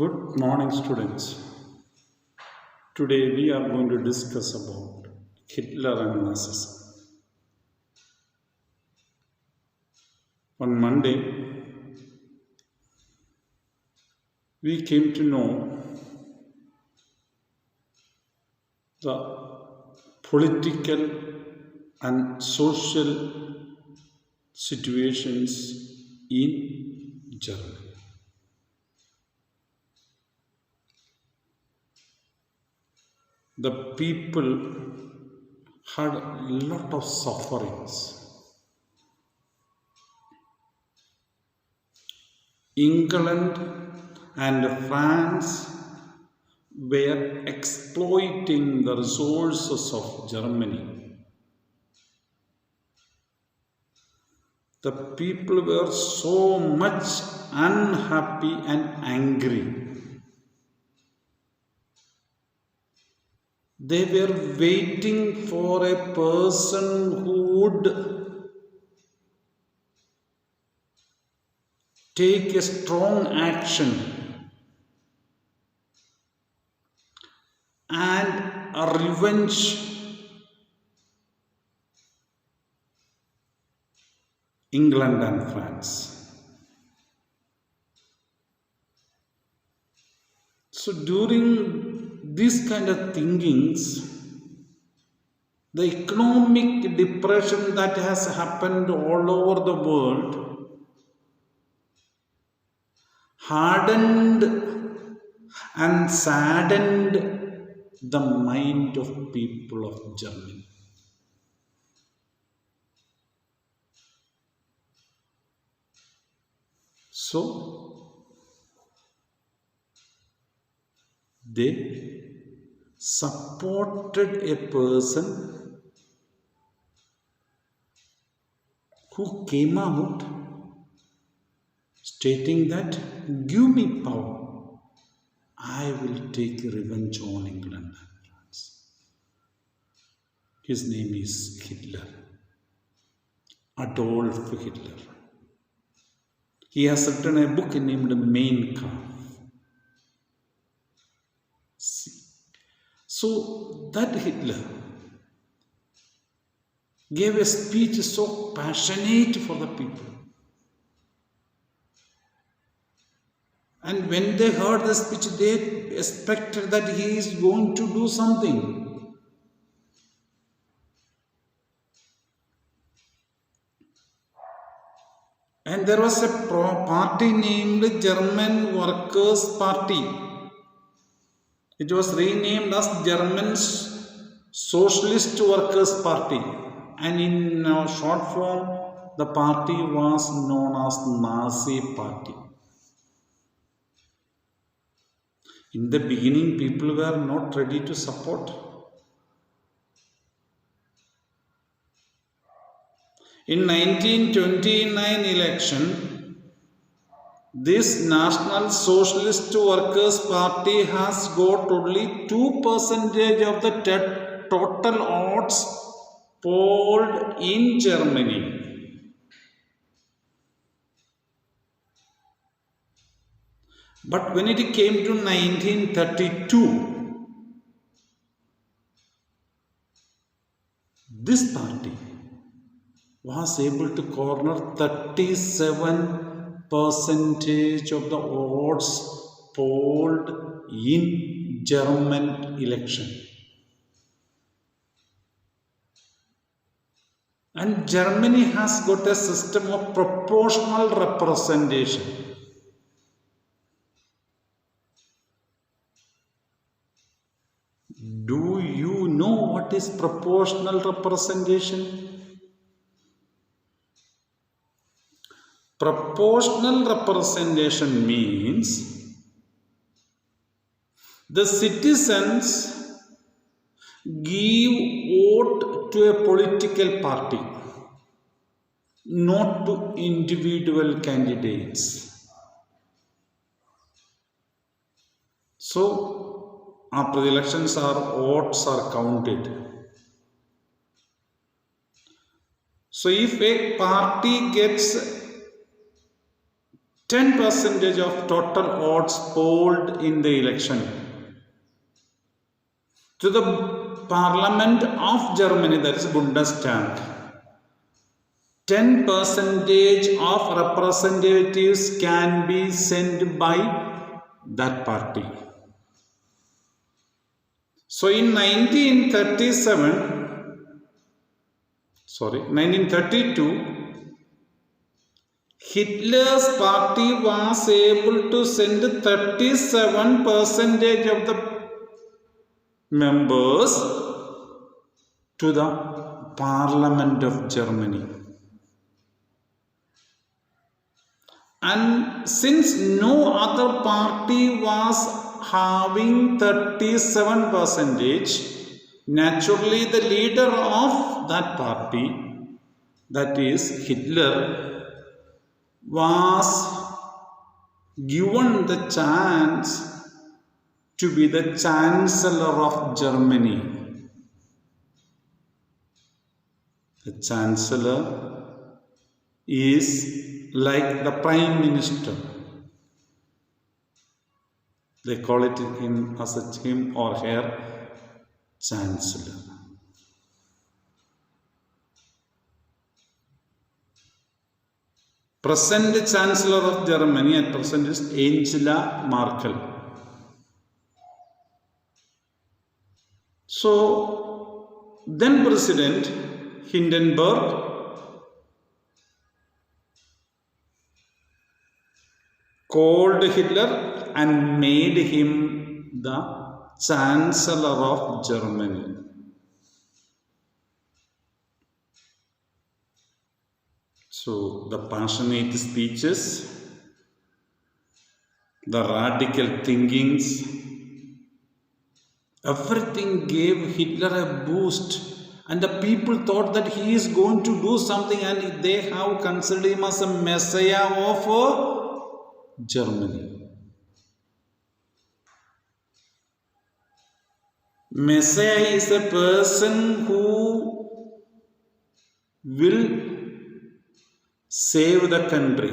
Good morning, students. Today we are going to discuss about Hitler and Nazism. On Monday, we came to know the political and social situations in Germany. The people had a lot of sufferings. England and France were exploiting the resources of Germany. The people were so much unhappy and angry. They were waiting for a person who would take a strong action and revenge England and France. So during these kind of thinkings, the economic depression that has happened all over the world hardened and saddened the mind of people of Germany. So they supported a person who came out stating that, "Give me power, I will take revenge on England and France." His name is Hitler, Adolf Hitler. He has written a book named Mein Kampf. So that Hitler gave a speech so passionate for the people. And when they heard the speech, they expected that he is going to do something. And there was a party named German Workers' Party. It was renamed as German Socialist Workers' Party. And in short form, the party was known as Nazi Party. In the beginning, people were not ready to support. In 1929 election, this National Socialist Workers' Party has got only 2% of the total votes polled in Germany. But when it came to 1932, this party was able to corner 37% of the votes polled in German election. And Germany has got a system of proportional representation. Do you know what is proportional representation? Proportional representation means the citizens give vote to a political party, not to individual candidates. So, after the elections, votes are counted. So, if a party gets 10% of total votes polled in the election to the Parliament of Germany, that is Bundestag. 10% of representatives can be sent by that party. So in 1932, Hitler's party was able to send 37% of the members to the Parliament of Germany. And since no other party was having 37%, naturally the leader of that party, that is Hitler, was given the chance to be the Chancellor of Germany. The Chancellor is like the Prime Minister. They call it him as him or her Chancellor. Present Chancellor of Germany at present is Angela Merkel. So, then President Hindenburg called Hitler and made him the Chancellor of Germany. So the passionate speeches, the radical thinkings, everything gave Hitler a boost, and the people thought that he is going to do something, and they have considered him as a messiah of Germany. Messiah is a person who will save the country.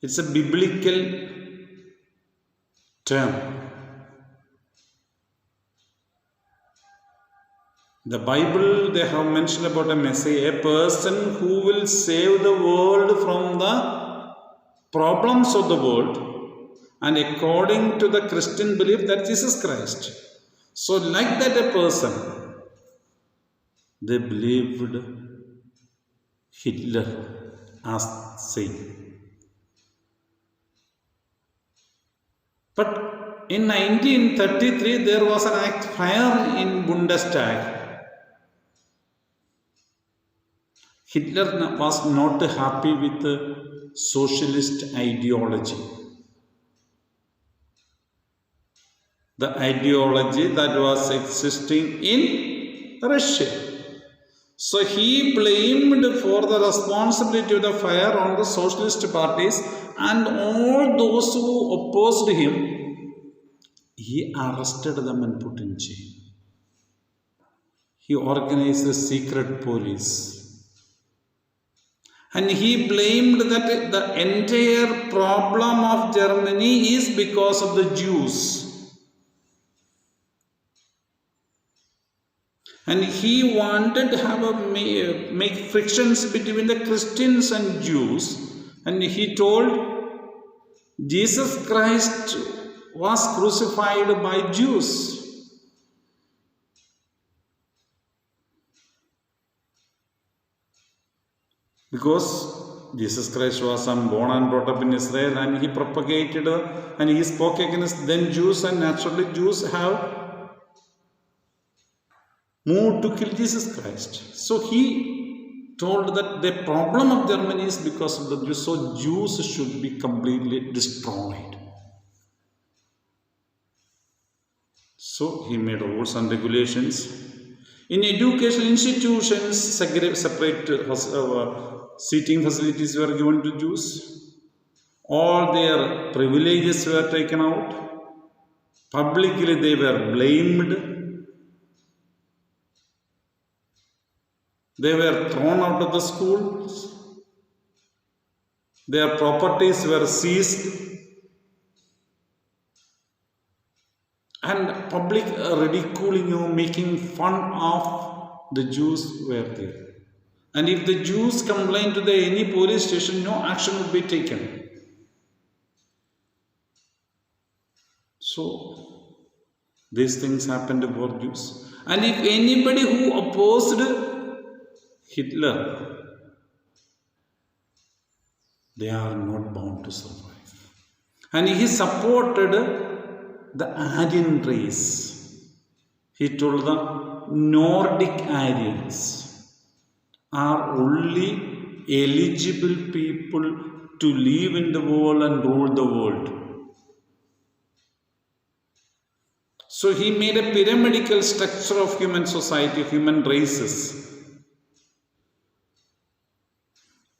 It's a biblical term. The Bible, they have mentioned about a Messiah, a person who will save the world from the problems of the world, and according to the Christian belief, that Jesus Christ. So like that a person, they believed Hitler as saint. But in 1933 there was an act fire in Bundestag. Hitler was not happy with the socialist ideology. The ideology that was existing in Russia. So he blamed for the responsibility of the fire on the socialist parties and all those who opposed him. He arrested them and put in jail. He organized a secret police. And he blamed that the entire problem of Germany is because of the Jews. And he wanted to have make frictions between the Christians and Jews. And he told Jesus Christ was crucified by Jews. Because Jesus Christ was born and brought up in Israel, and he propagated and he spoke against then Jews, and naturally Jews have moved to kill Jesus Christ. So he told that the problem of Germany is because of the Jews, so Jews should be completely destroyed. So he made rules and regulations. In educational institutions, separate seating facilities were given to Jews. All their privileges were taken out. Publicly they were blamed. They were thrown out of the schools. Their properties were seized, and public ridiculing or making fun of the Jews were there. And if the Jews complained to any police station, no action would be taken. So these things happened for Jews. And if anybody who opposed Hitler, they are not bound to survive. And he supported the Aryan race. He told the Nordic Aryans are only eligible people to live in the world and rule the world. So he made a pyramidal structure of human society, human races.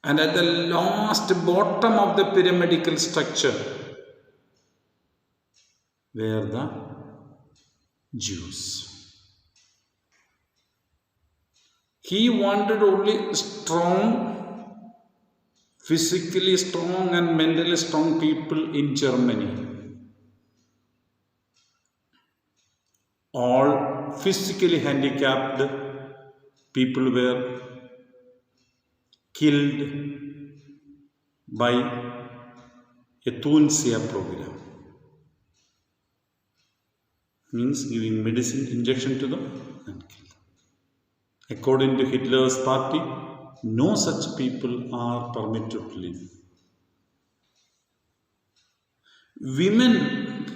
And at the last bottom of the pyramidal structure were the Jews. He wanted only strong, physically strong and mentally strong people in Germany. All physically handicapped people were killed by euthanasia program. Means giving medicine, injection to them and kill them. According to Hitler's party, no such people are permitted to live. Women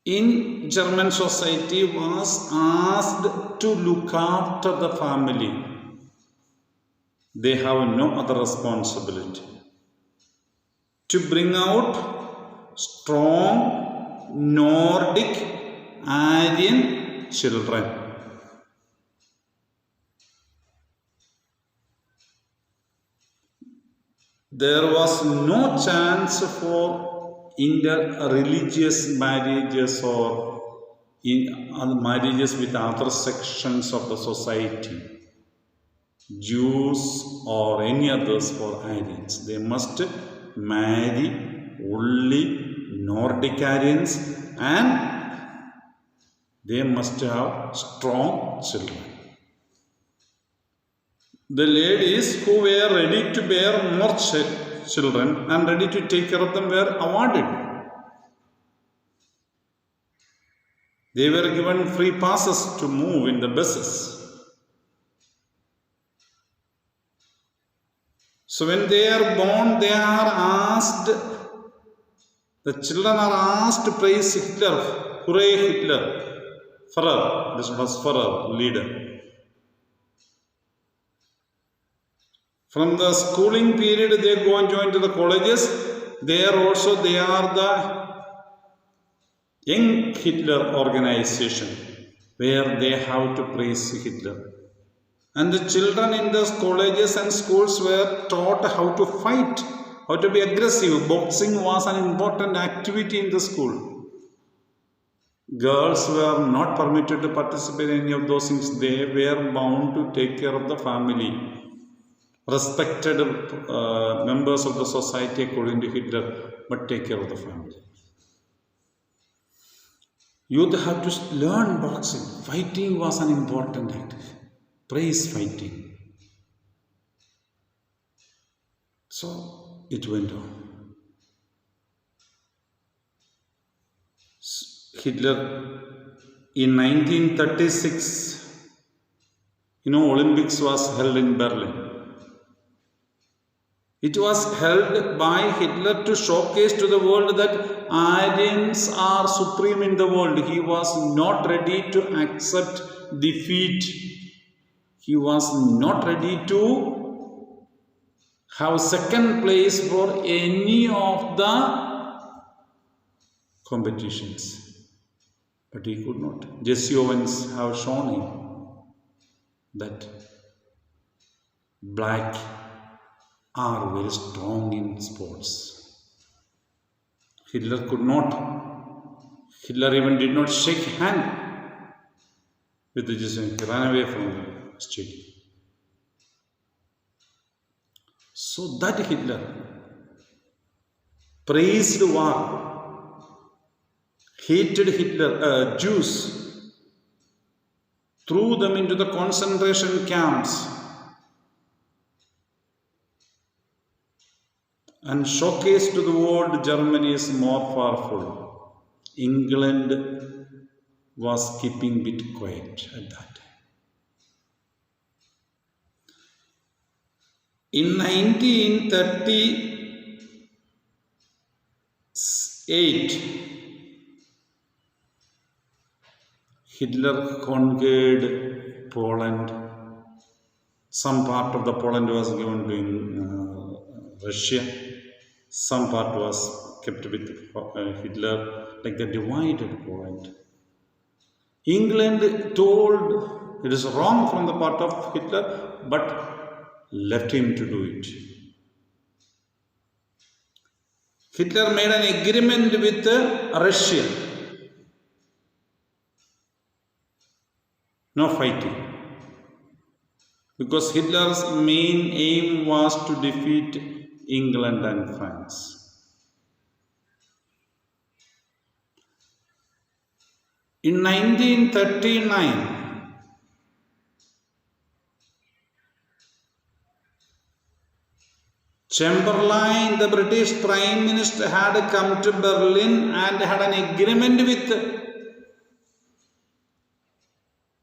in German society was asked to look after the family. They have no other responsibility. To bring out strong Nordic Aryan children. There was no chance for inter-religious marriages or marriages with other sections of the society, Jews or any others for Aryans. They must marry only Nordic Aryans and they must have strong children. The ladies who were ready to bear more children and ready to take care of them were awarded. They were given free passes to move in the buses. So when they are born, they are asked, the children are asked to praise Hitler, hooray Hitler, Führer, this was Führer, leader. From the schooling period, they go and join to the colleges. There also they are the young Hitler organization where they have to praise Hitler. And the children in the colleges and schools were taught how to fight, how to be aggressive. Boxing was an important activity in the school. Girls were not permitted to participate in any of those things. They were bound to take care of the family. Respected members of the society according to Hitler, but take care of the family. Youth have to learn boxing. Fighting was an important act. Praise fighting. So it went on. Hitler in 1936, Olympics was held in Berlin. It was held by Hitler to showcase to the world that Aryans are supreme in the world. He was not ready to accept defeat. He was not ready to have second place for any of the competitions. But he could not. Jesse Owens have shown him that black are very strong in sports. Hitler could not. Hitler even did not shake hand with the Jesuits. He ran away from the stadium. So that Hitler praised war, hated Jews, threw them into the concentration camps, and showcased to the world Germany is more powerful. England was keeping a bit quiet at that time. In 1938, Hitler conquered Poland. Some part of the Poland was given to Russia. Some part was kept with Hitler, like the divided Poland. England told it is wrong from the part of Hitler, but left him to do it. Hitler made an agreement with Russia. No fighting. Because Hitler's main aim was to defeat England and France. In 1939, Chamberlain, the British Prime Minister, had come to Berlin and had an agreement with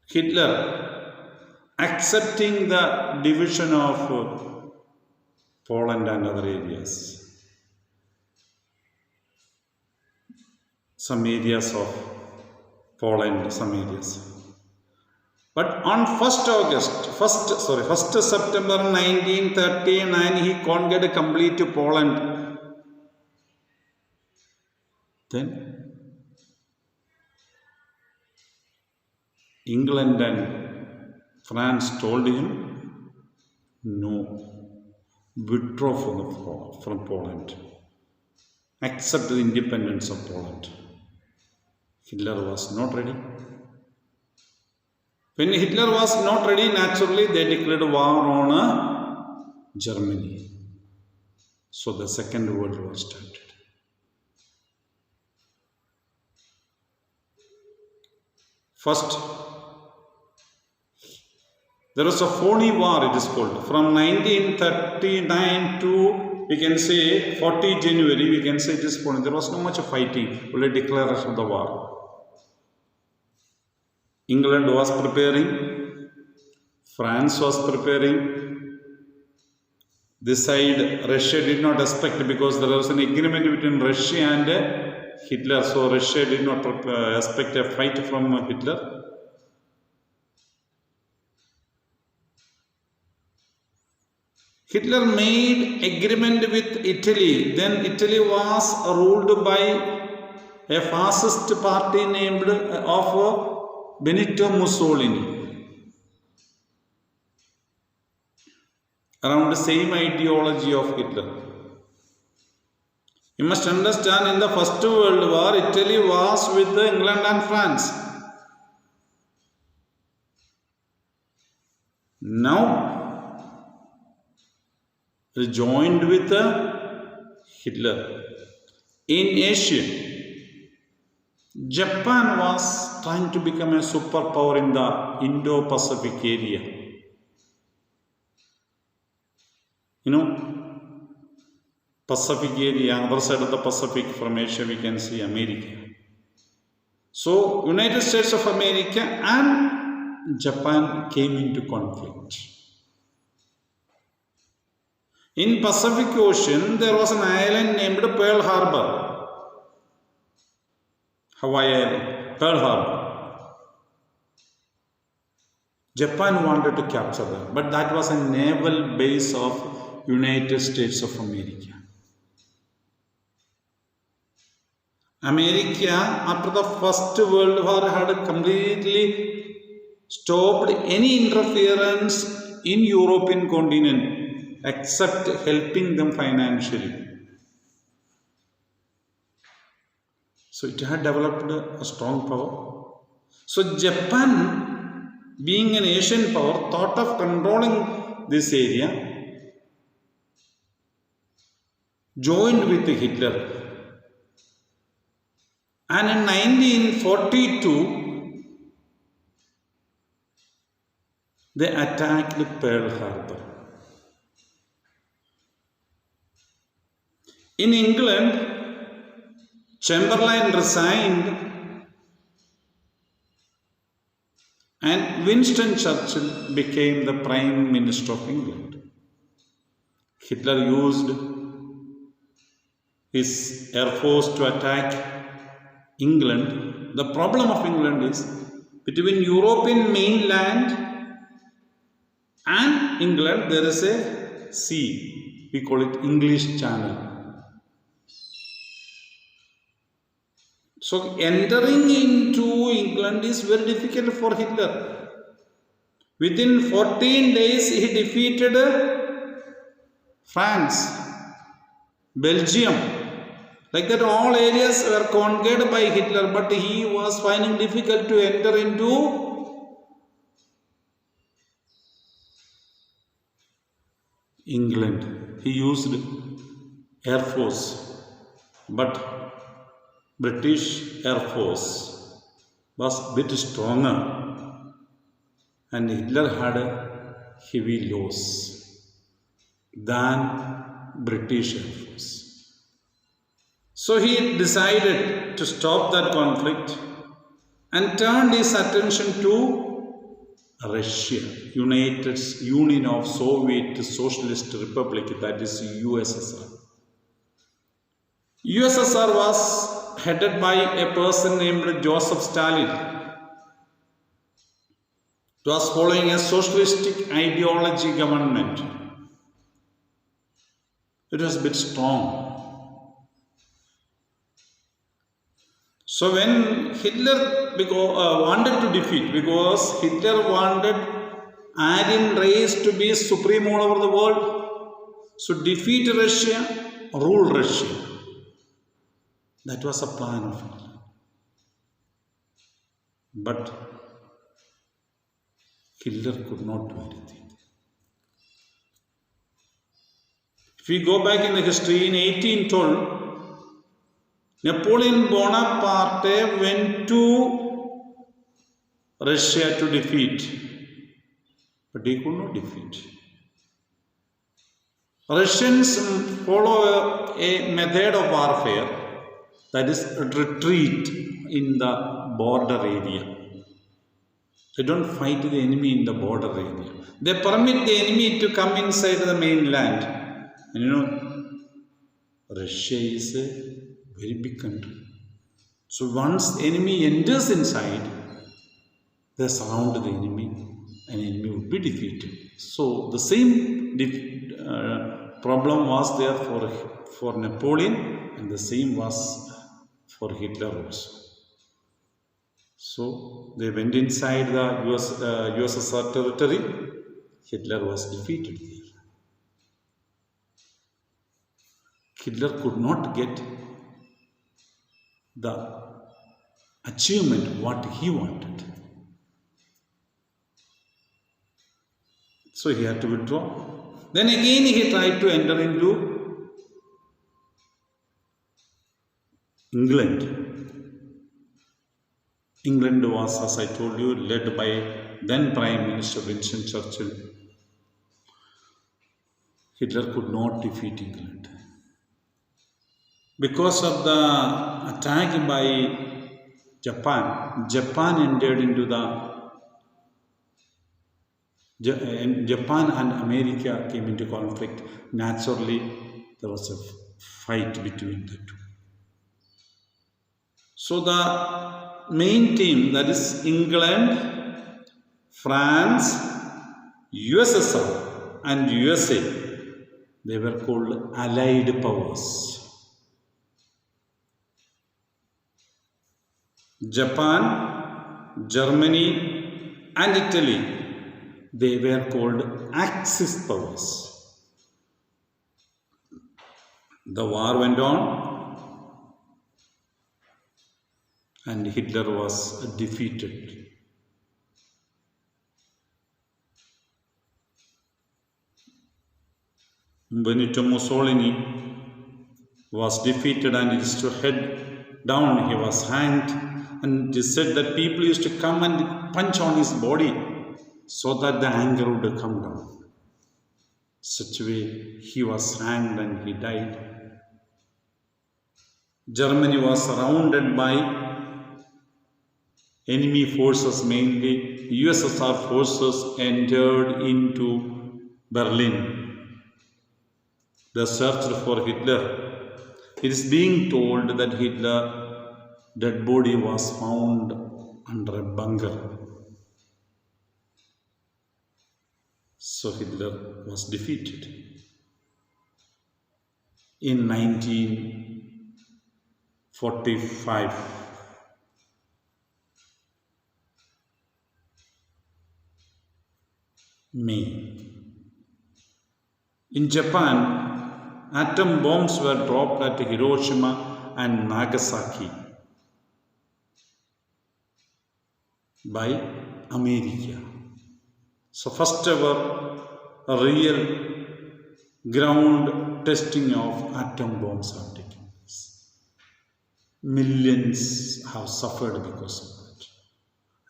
Hitler, accepting the division of Poland and other areas. Some areas of Poland, some areas. But on 1st September 1939, he conquered complete Poland. Then England and France told him, no, withdraw from Poland. Accept the independence of Poland. Hitler was not ready. When Hitler was not ready, naturally they declared war on Germany. So the Second World War started. First, there was a phony war, it is called. From 1939 to, we can say, 40 January, we can say it is phony. There was no much fighting, only declaration of the war. England was preparing, France was preparing. This side, Russia did not expect, because there was an agreement between Russia and Hitler. So Russia did not expect a fight from Hitler. Hitler made agreement with Italy. Then Italy was ruled by a fascist party named of Benito Mussolini. Around the same ideology of Hitler. You must understand, in the First World War, Italy was with England and France. Now, joined with Hitler. In Asia, Japan was trying to become a superpower in the Indo-Pacific area. You know, Pacific area, other side of the Pacific from Asia, we can see America. So, United States of America and Japan came into conflict. In Pacific Ocean, there was an island named Pearl Harbor. Hawaii Island, Pearl Harbor. Japan wanted to capture that, but that was a naval base of United States of America. America, after the First World War, had completely stopped any interference in European continent, except helping them financially. So it had developed a strong power. So Japan, being an Asian power, thought of controlling this area joined with Hitler. And in 1942, they attacked Pearl Harbor. In England, Chamberlain resigned and Winston Churchill became the Prime Minister of England. Hitler used his air force to attack England. The problem of England is between European mainland and England there is a sea. We call it English Channel. So entering into England is very difficult for Hitler. Within 14 days he defeated France, Belgium. Like that all areas were conquered by Hitler, but he was finding difficult to enter into England. He used air force, but British Air Force was a bit stronger and Hitler had a heavy loss than British Air Force. So he decided to stop that conflict and turned his attention to Russia, Union of Soviet Socialist Republic, that is USSR. USSR was headed by a person named Joseph Stalin. It was following a socialistic ideology government. It was a bit strong. So when Hitler wanted to defeat, because Hitler wanted Aryan race to be supreme all over the world, so defeat Russia, rule Russia. That was a plan of Hitler. But Hitler could not do anything. If we go back in the history, in 1812, Napoleon Bonaparte went to Russia to defeat, but he could not defeat. Russians follow a method of warfare, that is retreat in the border area. They don't fight the enemy in the border area. They permit the enemy to come inside the mainland. And Russia is a very big country. So once the enemy enters inside, they surround the enemy and the enemy would be defeated. So the same problem was there for Napoleon, and the same was for Hitler also. So they went inside the USSR territory. Hitler was defeated there. Hitler could not get the achievement what he wanted. So he had to withdraw. Then again he tried to enter into England. England was, as I told you, led by then Prime Minister Winston Churchill. Hitler could not defeat England. Because of the attack by Japan entered into Japan and America came into conflict. Naturally, there was a fight between the two. So the main team, that is England, France, USSR and USA, they were called Allied powers. Japan, Germany and Italy, they were called Axis powers. The war went on and Hitler was defeated. Benito Mussolini was defeated and he used to head down. He was hanged, and it is said that people used to come and punch on his body so that the anger would come down. Such a way he was hanged and he died. Germany was surrounded by enemy forces, mainly USSR forces entered into Berlin. They searched for Hitler. It is being told that Hitler's dead body was found under a bunker. So Hitler was defeated. In 1945, May. In Japan, atom bombs were dropped at Hiroshima and Nagasaki by America. So first ever real ground testing of atom bombs have taken place. Millions have suffered because of that.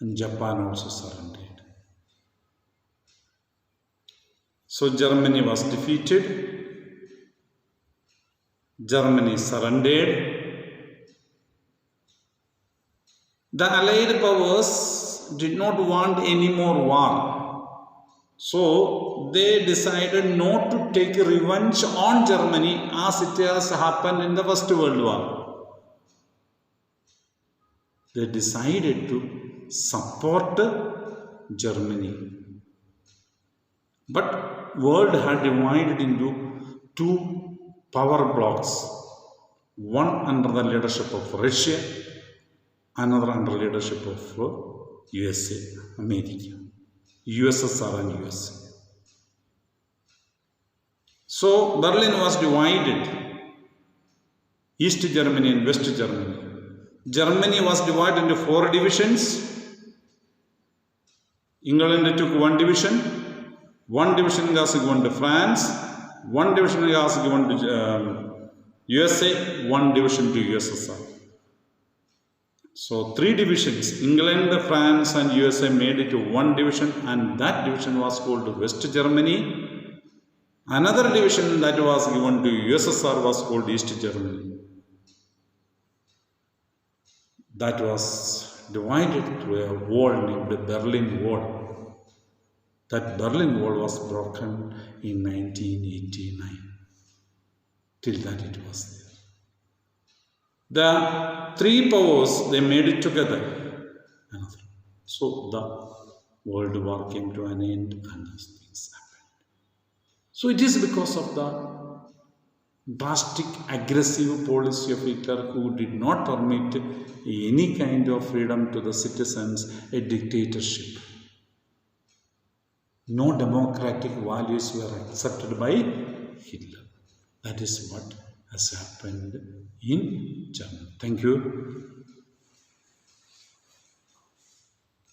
And Japan also surrendered. So Germany was defeated. Germany surrendered. The Allied powers did not want any more war. So they decided not to take revenge on Germany as it has happened in the First World War. They decided to support Germany. But world had divided into two power blocks, one under the leadership of Russia, another under leadership of USA, America, USSR and USA. So Berlin was divided, East Germany and West Germany. Germany was divided into 4 divisions. England took 1 division. 1 division was given to France. 1 division was given to USA. 1 division to USSR. So 3 divisions, England, France and USA made it to 1 division, and that division was called West Germany. Another division that was given to USSR was called East Germany. That was divided through a wall named the Berlin Wall. That Berlin Wall was broken in 1989. Till that it was there. The 3 powers, they made it together. So the World War came to an end and these things happened. So it is because of the drastic, aggressive policy of Hitler, who did not permit any kind of freedom to the citizens, a dictatorship. No democratic values were accepted by Hitler. That is what has happened in Germany. Thank you.